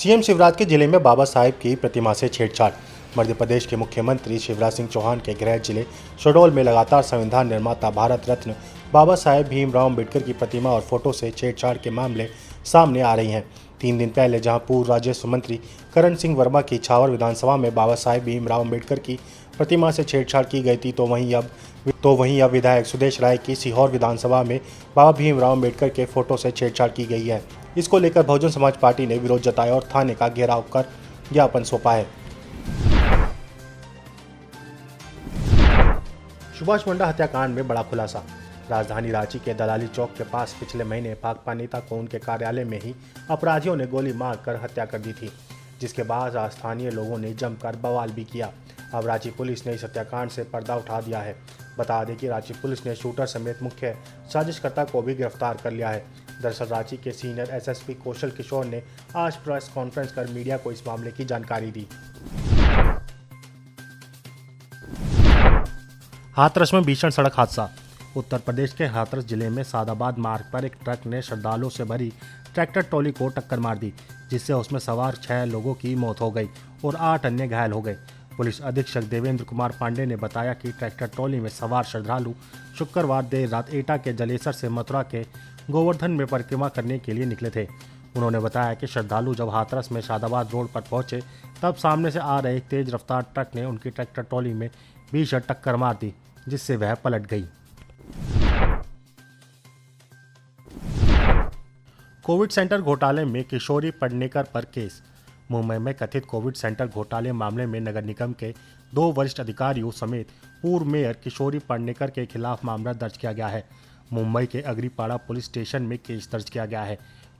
CM Shivraj के जिले में बाबा साहेब की प्रतिमा से छेड़छाड़। मध्य प्रदेश के मुख्यमंत्री शिवराज सिंह चौहान के गृह जिले शहडोल में लगातार संविधान निर्माता भारत रत्न बाबा साहेब भीमराव अम्बेडकर की प्रतिमा और फोटो से छेड़छाड़ के मामले सामने आ रही हैं। 3 दिन पहले जहां पूर्व राजस्व मंत्री करण सिंह वर्मा की इछावर विधानसभा में बाबा साहेब भीमराव अम्बेडकर की प्रतिमा से छेड़छाड़ की गई थी, तो वहीं अब विधायक सुदेश राय की सीहोर विधानसभा में बाबा भीमराव अम्बेडकर के फोटो से छेड़छाड़ की गई है। इसको लेकर बहुजन समाज पार्टी ने विरोध जताया और थाने का घेराव कर ज्ञापन सौंपा है। सुभाष मुंडा हत्याकांड में बड़ा खुलासा। राजधानी रांची के दलाली चौक के पास पिछले महीने भाकपा नेता को उनके कार्यालय में ही अपराधियों ने गोली मारकर हत्या कर दी थी, जिसके बाद स्थानीय लोगों ने जमकर बवाल भी किया। अब रांची पुलिस ने इस हत्याकांड से पर्दा उठा दिया है। बता दें कि रांची पुलिस ने शूटर समेत मुख्य साजिशकर्ता को भी गिरफ्तार कर लिया है। दरअसल रांची के सीनियर एसएसपी कौशल किशोर ने आज प्रेस कॉन्फ्रेंस कर मीडिया को इस मामले की जानकारी दी। हाथरस में भीषण सड़क हादसा। उत्तर प्रदेश के हाथरस जिले में सादाबाद मार्ग पर एक ट्रक ने श्रद्धालुओं से भरी ट्रैक्टर ट्रॉली को टक्कर मार दी, जिससे उसमें सवार 6 लोगों की मौत हो गई और 8 अन्य घायल हो गए। पुलिस अधीक्षक देवेंद्र कुमार पांडे ने बताया कि ट्रैक्टर ट्रॉली में सवार श्रद्धालु शुक्रवार देर रात एटा के जलेसर से मथुरा के गोवर्धन में परिक्रमा करने के लिए निकले थे। उन्होंने बताया कि श्रद्धालु जब हाथरस में शादाबाद रोड पर पहुंचे, तब सामने से आ रहे एक तेज रफ्तार ट्रक ने उनकी ट्रैक्टर ट्रॉली में भीषण टक्कर मार दी, जिससे वह पलट गई। कोविड सेंटर घोटाले में किशोरी पेडनेकर पर केस। मुंबई में कथित कोविड सेंटर घोटाले मामले में नगर निगम के 2 वरिष्ठ अधिकारियों समेत पूर्व मेयर किशोरी पेडनेकर के खिलाफ मामला दर्ज किया गया है। मुंबई के अग्रीपाड़ा पुलिस स्टेशन में केस दर्ज किया गया है।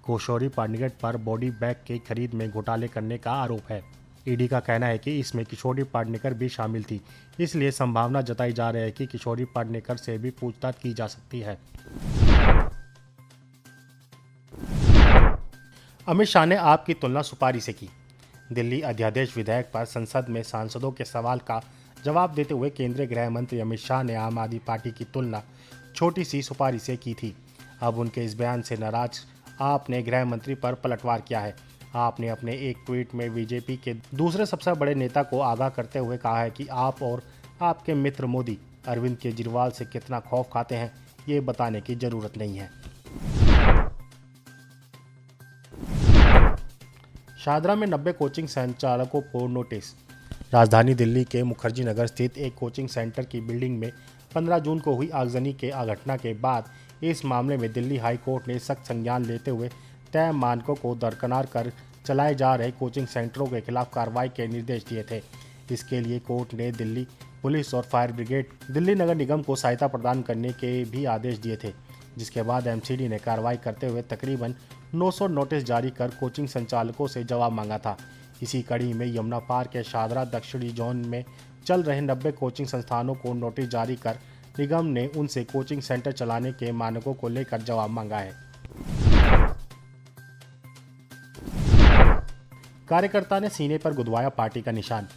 किशोरी पेडनेकर पर बॉडी बैग के खरीद में घोटाले करने का आरोप है। ईडी का कहना है कि इसमें किशोरी पेडनेकर भी शामिल थी, इसलिए संभावना जताई जा रही है कि किशोरी पेडनेकर से भी पूछताछ की जा सकती है। अमित शाह ने आप की तुलना सुपारी से की। दिल्ली अध्यादेश विधेयक पर संसद में सांसदों के सवाल का जवाब देते हुए केंद्रीय गृह मंत्री अमित शाह ने आम आदमी पार्टी की तुलना छोटी सी सुपारी से की थी। अब उनके इस बयान से नाराज आपने गृह मंत्री पर पलटवार किया है। आपने अपने एक ट्वीट में बीजेपी के दूसरे सबसे बड़े नेता को आगाह करते हुए कहा है कि आप और आपके मित्र मोदी अरविंद केजरीवाल से कितना खौफ खाते हैं, ये बताने की जरूरत नहीं है। शाहदरा में 90 कोचिंग संचालकों को नोटिस। राजधानी दिल्ली के मुखर्जी नगर स्थित एक कोचिंग सेंटर की बिल्डिंग में 15 जून को हुई आगजनी के घटना के बाद इस मामले में दिल्ली हाई कोर्ट ने सख्त संज्ञान लेते हुए तय मानकों को दरकिनार कर चलाए जा रहे कोचिंग सेंटरों के खिलाफ कार्रवाई के निर्देश दिए थे। इसके लिए कोर्ट ने दिल्ली पुलिस और फायर ब्रिगेड दिल्ली नगर निगम को सहायता प्रदान करने के भी आदेश दिए थे, जिसके बाद एमसीडी ने कार्रवाई करते हुए तकरीबन 900 नोटिस जारी कर कोचिंग संचालकों से जवाब मांगा था। इसी कड़ी में यमुना पार के शाहदरा दक्षिणी जोन में चल रहे 90 कोचिंग संस्थानों को नोटिस जारी कर निगम ने उनसे कोचिंग सेंटर चलाने के मानकों को लेकर जवाब मांगा है। कार्यकर्ता ने सीने पर गुदवाया पार्टी का निशान।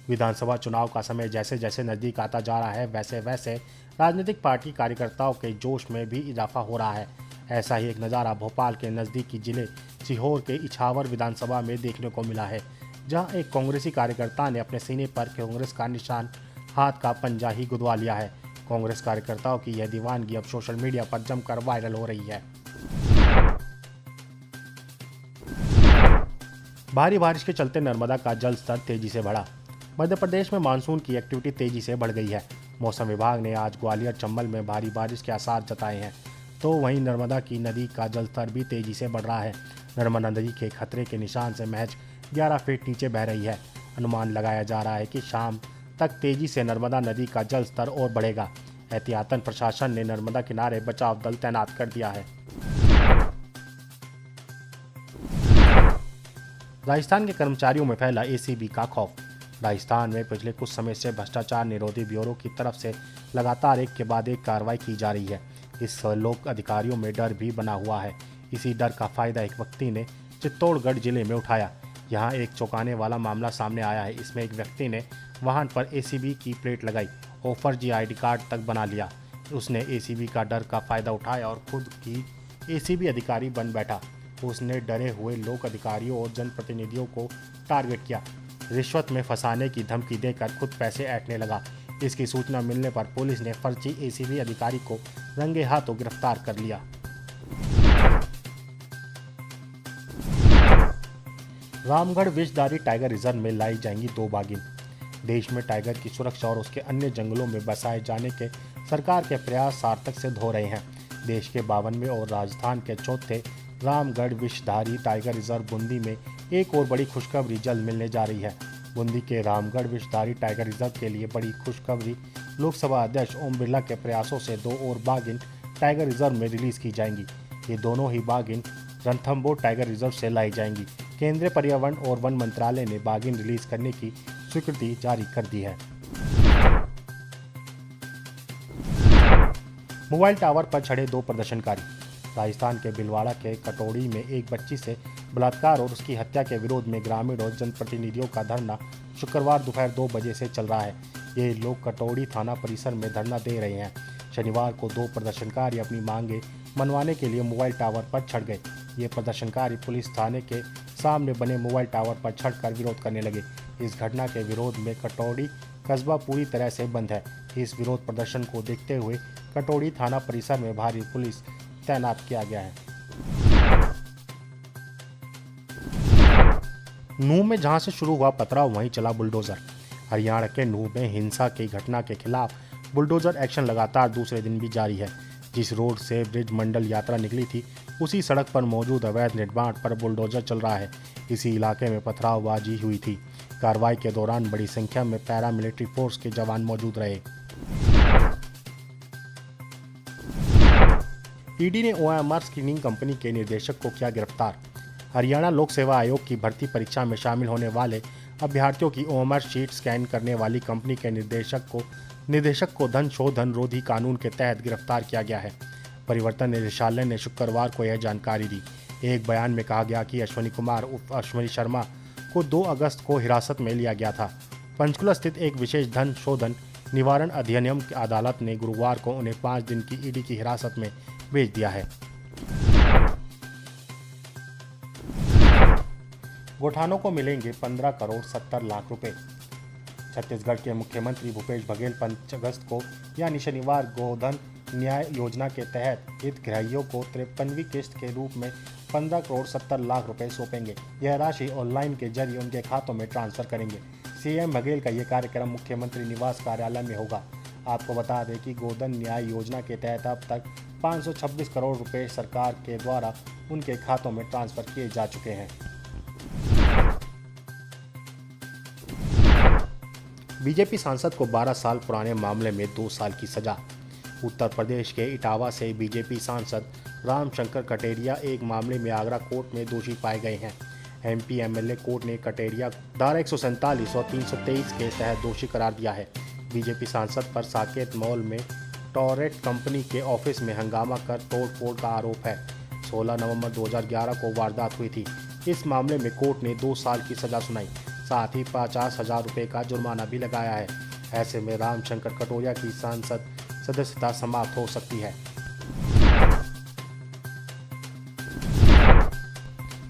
विधानसभा चुनाव का समय जैसे जैसे नजदीक आता जा रहा है, वैसे वैसे राजनीतिक पार्टी कार्यकर्ताओं के जोश में भी इजाफा हो रहा है। ऐसा ही एक नज़ारा भोपाल के नज़दीकी जिले सीहोर के इछावर विधानसभा में देखने को मिला है, जहां एक कांग्रेसी कार्यकर्ता ने अपने सीने पर कांग्रेस का निशान हाथ का पंजा ही गुदवा लिया है। कांग्रेस कार्यकर्ताओं की यह दीवानगी अब सोशल मीडिया पर जमकर वायरल हो रही है। भारी बारिश के चलते नर्मदा का जल स्तर तेजी से बढ़ा। मध्य प्रदेश में मानसून की एक्टिविटी तेजी से बढ़ गई है। मौसम विभाग ने आज ग्वालियर चंबल में भारी बारिश के आसार जताए हैं, तो वहीं नर्मदा की नदी का जलस्तर भी तेजी से बढ़ रहा है। नर्मदा नदी के खतरे के निशान से महज 11 फीट नीचे बह रही है। अनुमान लगाया जा रहा है कि शाम तक तेजी से नर्मदा नदी का जलस्तर और बढ़ेगा। एहतियातन प्रशासन ने नर्मदा किनारे बचाव दल तैनात कर दिया है। राजस्थान के कर्मचारियों में फैला एसीबी का खौफ। राजस्थान में पिछले कुछ समय से भ्रष्टाचार निरोधी ब्यूरो की तरफ से लगातार एक के बाद एक कार्रवाई की जा रही है। इस लोक अधिकारियों में डर भी बना हुआ है। इसी डर का फायदा एक व्यक्ति ने चित्तौड़गढ़ जिले में उठाया। यहाँ एक चौंकाने वाला मामला सामने आया है। इसमें एक व्यक्ति ने वाहन पर एसीबी की प्लेट लगाई और फर्जी आईडी कार्ड तक बना लिया। उसने एसीबी का डर का फायदा उठाया और खुद की एसीबी अधिकारी बन बैठा। उसने डरे हुए लोक अधिकारियों और जनप्रतिनिधियों को टारगेट किया। रिश्वत में फंसाने की धमकी देकर खुद पैसे ऐंठने लगा। इसकी सूचना मिलने पर पुलिस ने फर्जी एसीबी अधिकारी को रंगे हाथों गिरफ्तार कर लिया। रामगढ़ विषधारी टाइगर रिजर्व में लाई जाएंगी 2 बाघिन। देश में टाइगर की सुरक्षा और उसके अन्य जंगलों में बसाए जाने के सरकार के प्रयास सार्थक सिद्ध हो रहे हैं। देश के 52वें और राजस्थान के चौथे रामगढ़ विषधारी टाइगर रिजर्व बूंदी में एक और बड़ी खुशखबरी जल्द मिलने जा रही है। बूंदी के रामगढ़ विषधारी टाइगर रिजर्व के लिए बड़ी खुशखबरी लोकसभा अध्यक्ष ओम बिरला के प्रयासों से 2 और बाघिन टाइगर रिजर्व में रिलीज की जाएंगी। ये दोनों ही बाघिन रणथंभौर टाइगर रिजर्व से लाई जाएंगी। केंद्रीय पर्यावरण और वन मंत्रालय ने बाघिन रिलीज करने की स्वीकृति जारी कर दी है। मोबाइल टावर पर चढ़े 2 प्रदर्शनकारी। राजस्थान के भीलवाड़ा के कटौड़ी में एक बच्ची से बलात्कार और उसकी हत्या के विरोध में ग्रामीण और जनप्रतिनिधियों का धरना शुक्रवार दोपहर 2 बजे से चल रहा है। ये लोग कटौड़ी थाना परिसर में धरना दे रहे हैं। शनिवार को 2 प्रदर्शनकारी अपनी मांगे मनवाने के लिए मोबाइल टावर पर चढ़ गए। ये प्रदर्शनकारी पुलिस थाने के सामने बने मोबाइल टावर पर चढ़कर विरोध करने लगे। इस घटना के विरोध में कटौड़ी कस्बा पूरी तरह से बंद है। इस विरोध प्रदर्शन को देखते हुए कटौड़ी थाना परिसर में भारी पुलिस तैनात किया गया है। नूंह में जहां से शुरू हुआ पथराव वहीं चला बुलडोजर। हरियाणा के नूंह में हिंसा की घटना के खिलाफ बुलडोजर एक्शन लगातार दूसरे दिन भी जारी है। जिस रोड से ब्रिज मंडल यात्रा निकली थी उसी सड़क पर मौजूद अवैध निर्माण पर बुलडोजर चल रहा है। इसी इलाके में पथरावबाजी हुई थी। कार्रवाई के दौरान बड़ी संख्या में पैरामिलिट्री फोर्स के जवान मौजूद रहे। ईडी ने ओएमआर स्क्रीनिंग कंपनी के निदेशक को किया गिरफ्तार। हरियाणा लोक सेवा आयोग की भर्ती परीक्षा में शामिल होने वाले अभ्यर्थियों की ओएमआर शीट स्कैन करने वाली कंपनी के निदेशक को धन शोधन रोधी कानून के तहत गिरफ्तार किया गया है। परिवर्तन निदेशालय ने शुक्रवार को यह जानकारी दी। एक बयान में कहा गया कि अश्वनी कुमार उर्फ अश्वनी शर्मा को 2 अगस्त को हिरासत में लिया गया था। पंचकुला स्थित एक विशेष धन शोधन निवारण अधिनियम की अदालत ने गुरुवार को उन्हें 5 दिन की ईडी की हिरासत में भेज दिया है। गोठानों को मिलेंगे 15 करोड़ 70 लाख रुपए। छत्तीसगढ़ के मुख्यमंत्री भूपेश बघेल 5 अगस्त को यानी शनिवार गोधन न्याय योजना के तहत हितग्राहियों को 53वीं किस्त के रूप में 15 करोड़ 70 लाख रुपए सौंपेंगे। यह राशि ऑनलाइन के जरिए उनके खातों में ट्रांसफर करेंगे। सीएम बघेल का यह कार्यक्रम मुख्यमंत्री निवास कार्यालय में होगा। आपको बता दें कि गोधन न्याय योजना के तहत अब तक 526 करोड़ रुपए सरकार के द्वारा उनके खातों में ट्रांसफर किए जा चुके हैं। बीजेपी सांसद को 12 साल पुराने मामले में 2 साल की सजा। उत्तर प्रदेश के इटावा से बीजेपी सांसद रामशंकर कटेरिया एक मामले में आगरा कोर्ट में दोषी पाए गए हैं। एमपी एमएलए कोर्ट ने कटेरिया धारा 147 और 323 के तहत दोषी करार दिया है। बीजेपी सांसद पर साकेत मॉल में टॉरेट कंपनी के ऑफिस में हंगामा कर तोड़फोड़ का आरोप है। 16 नवंबर 2011 को वारदात हुई थी। इस मामले में कोर्ट ने 2 साल की सजा सुनाई, साथ ही 50,000 रुपये का जुर्माना भी लगाया है। ऐसे में रामशंकर कटोरिया की सांसद सदस्यता समाप्त हो सकती है।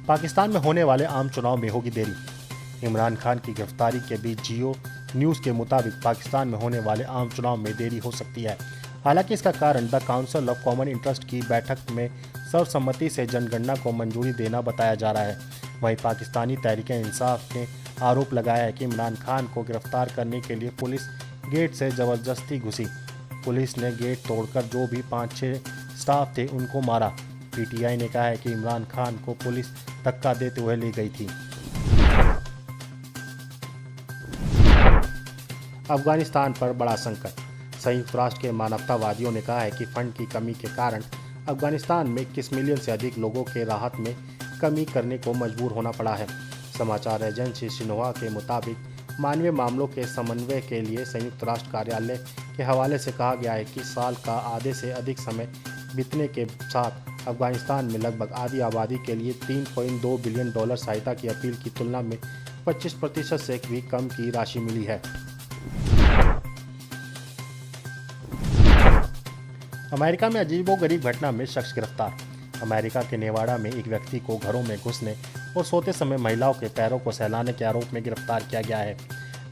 पाकिस्तान में होने वाले आम चुनाव में होगी देरी। इमरान खान की गिरफ्तारी के बीच जियो न्यूज़ के मुताबिक पाकिस्तान में होने वाले आम चुनाव में देरी हो सकती है। हालांकि इसका कारण the council of common interest की बैठक में सर्वसम्मति से जनगणना को मंजूरी देना बताया जा रहा है। वहीं पाकिस्तानी तहरीक-ए-इंसाफ ने आरोप लगाया है कि इमरान खान को गिरफ्तार करने के लिए पुलिस गेट से ज़बरदस्ती घुसी। पुलिस ने गेट तोड़कर जो भी 5-6 स्टाफ थे उनको मारा। पीटीआई ने कहा है कि इमरान खान को पुलिस धक्का देते हुए ले गई थी। अफगानिस्तान पर बड़ा संकट। संयुक्त राष्ट्र के मानवतावादियों ने कहा है कि फंड की कमी के कारण अफगानिस्तान में 21 मिलियन से अधिक लोगों के राहत में कमी करने को मजबूर होना पड़ा है। समाचार एजेंसी शिन्हुआ के मुताबिक मानवीय मामलों के समन्वय के लिए संयुक्त राष्ट्र कार्यालय के हवाले से कहा गया है कि साल का आधे से अधिक समय बीतने के साथ अफगानिस्तान में लगभग आधी आबादी के लिए $3.2 बिलियन सहायता की अपील की तुलना में 25% से भी कम की राशि मिली है। अमेरिका में अजीबोगरीब घटना में शख्स गिरफ्तार। अमेरिका के नेवाड़ा में एक व्यक्ति को घरों में घुसने और सोते समय महिलाओं के पैरों को सहलाने के आरोप में गिरफ्तार किया गया है।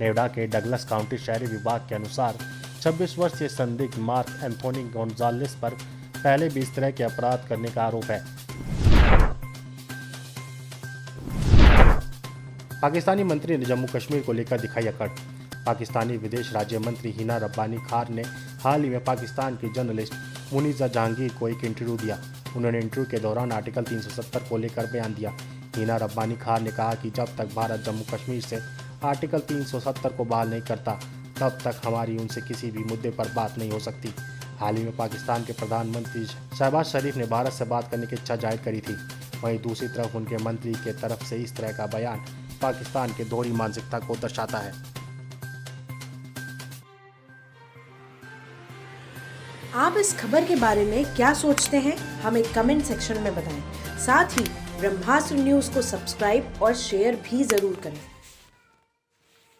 नेवाड़ा के डगलस काउंटी शहरी विभाग के अनुसार 26 वर्षीय संदिग्ध मार्क एंथोनी गोंजालेस पर पहले भी इस तरह के अपराध करने का आरोप है। पाकिस्तानी मंत्री ने जम्मू कश्मीर को लेकर दिखाई अकड़। पाकिस्तानी विदेश राज्य मंत्री हिना रब्बानी खान ने हाल ही में पाकिस्तान की जर्नलिस्ट मुनीजा जहांगीर को एक इंटरव्यू दिया। उन्होंने इंटरव्यू के दौरान आर्टिकल 370 को लेकर बयान दिया। हिना रब्बानी खान ने कहा कि जब तक भारत जम्मू कश्मीर से आर्टिकल 370 को बहाल नहीं करता तब तक हमारी उनसे किसी भी मुद्दे पर बात नहीं हो सकती। हाल ही में पाकिस्तान के प्रधानमंत्री शहबाज शरीफ ने भारत से बात करने की इच्छा जाहिर करी थी। वहीं दूसरी तरफ उनके मंत्री के तरफ से इस तरह का बयान पाकिस्तान की दोहरी मानसिकता को दर्शाता है। आप इस खबर के बारे में क्या सोचते हैं, हमें कमेंट सेक्शन में बताएं। साथ ही ब्रह्मास्त्र न्यूज़ को सब्सक्राइब और शेयर भी जरूर करें।